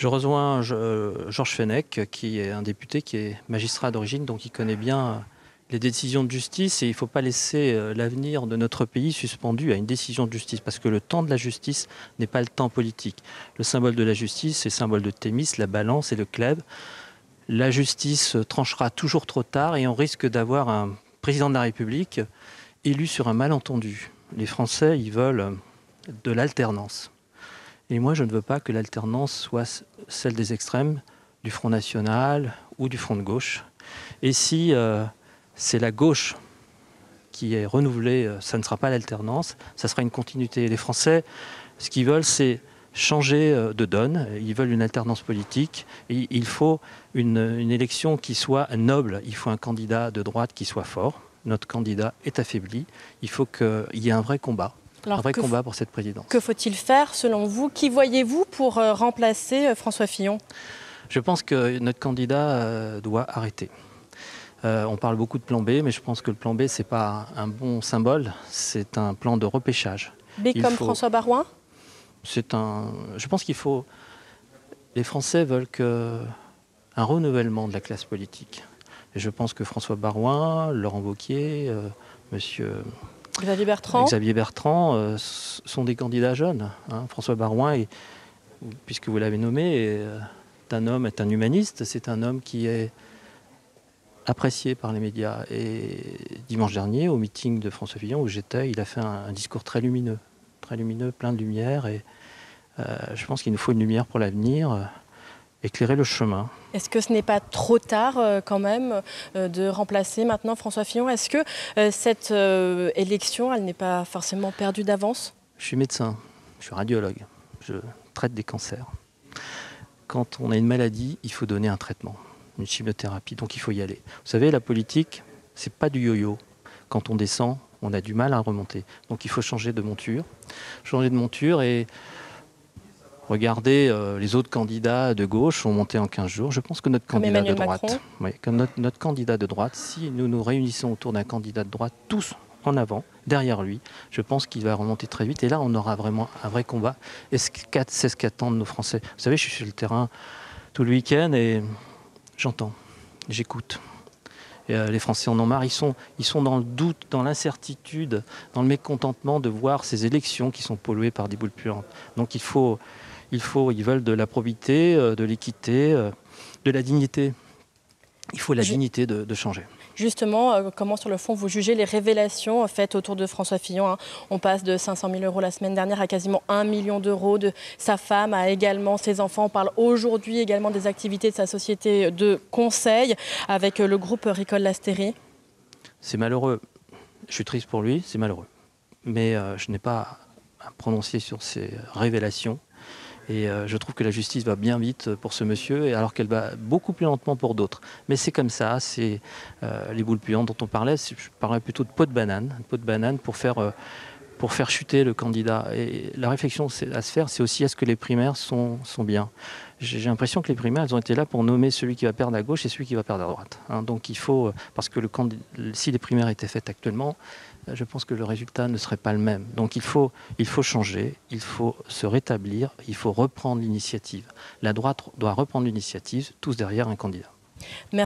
Je rejoins Georges Fenech, qui est un député, qui est magistrat d'origine, donc il connaît bien les décisions de justice et il ne faut pas laisser l'avenir de notre pays suspendu à une décision de justice, parce que le temps de la justice n'est pas le temps politique. Le symbole de la justice, c'est le symbole de Thémis, la balance et le glaive. La justice tranchera toujours trop tard et on risque d'avoir un président de la République élu sur un malentendu. Les Français, ils veulent de l'alternance. Et moi, je ne veux pas que l'alternance soit celle des extrêmes, du Front National ou du Front de gauche. Et si c'est la gauche qui est renouvelée, ça ne sera pas l'alternance, ça sera une continuité. Les Français, ce qu'ils veulent, c'est changer de donne. Ils veulent une alternance politique. Et il faut une élection qui soit noble. Il faut un candidat de droite qui soit fort. Notre candidat est affaibli. Il faut qu'il y ait un vrai combat. Alors, un vrai combat pour cette présidence. Que faut-il faire selon vous? Qui voyez-vous pour remplacer François Fillon? Je pense que notre candidat doit arrêter. On parle beaucoup de plan B, mais je pense que le plan B, ce n'est pas un bon symbole, c'est un plan de repêchage. B comme François Baroin? Je pense qu'il faut... Les Français veulent un renouvellement de la classe politique. Et je pense que François Baroin, Laurent Wauquiez, monsieur... Xavier Bertrand sont des candidats jeunes. François Baroin, puisque vous l'avez nommé, est un humaniste. C'est un homme qui est apprécié par les médias. Et dimanche dernier, au meeting de François Fillon où j'étais, il a fait un discours très lumineux, plein de lumière. Et je pense qu'il nous faut une lumière pour l'avenir. Éclairer le chemin. Est-ce que ce n'est pas trop tard quand même de remplacer maintenant François Fillon? Est-ce que cette élection, elle n'est pas forcément perdue d'avance? Je suis médecin, je suis radiologue, je traite des cancers. Quand on a une maladie, il faut donner un traitement, une chimiothérapie, donc il faut y aller. Vous savez, la politique, c'est pas du yo-yo. Quand on descend, on a du mal à remonter. Donc il faut changer de monture. Et regardez, les autres candidats de gauche ont monté en 15 jours. Je pense que notre candidat de droite, notre candidat de droite, si nous nous réunissons autour d'un candidat de droite, tous en avant, derrière lui, je pense qu'il va remonter très vite. Et là, on aura vraiment un vrai combat. Et c'est ce qu'attendent nos Français. Vous savez, je suis sur le terrain tout le week-end et j'entends, j'écoute. Et les Français en ont marre. Ils sont dans le doute, dans l'incertitude, dans le mécontentement de voir ces élections qui sont polluées par des boules puantes. Donc ils veulent de la probité, de l'équité, de la dignité. Il faut la dignité de changer. Justement, comment sur le fond vous jugez les révélations faites autour de François Fillon? On passe de 500 000 € la semaine dernière à quasiment 1 million d'euros, de sa femme à également ses enfants. On parle aujourd'hui également des activités de sa société de conseil avec le groupe Ricole Lasteyrie. C'est malheureux. Je suis triste pour lui, c'est malheureux. Mais je n'ai pas à prononcer sur ces révélations. Et je trouve que la justice va bien vite pour ce monsieur, alors qu'elle va beaucoup plus lentement pour d'autres. Mais c'est comme ça, c'est les boules puantes dont on parlait. Je parlerais plutôt de peau de banane pour faire chuter le candidat. Et la réflexion à se faire, c'est aussi est-ce que les primaires sont bien. J'ai l'impression que les primaires, elles ont été là pour nommer celui qui va perdre à gauche et celui qui va perdre à droite. Donc il faut, parce que si les primaires étaient faites actuellement, je pense que le résultat ne serait pas le même. Donc il faut changer, il faut se rétablir, il faut reprendre l'initiative. La droite doit reprendre l'initiative, tous derrière un candidat.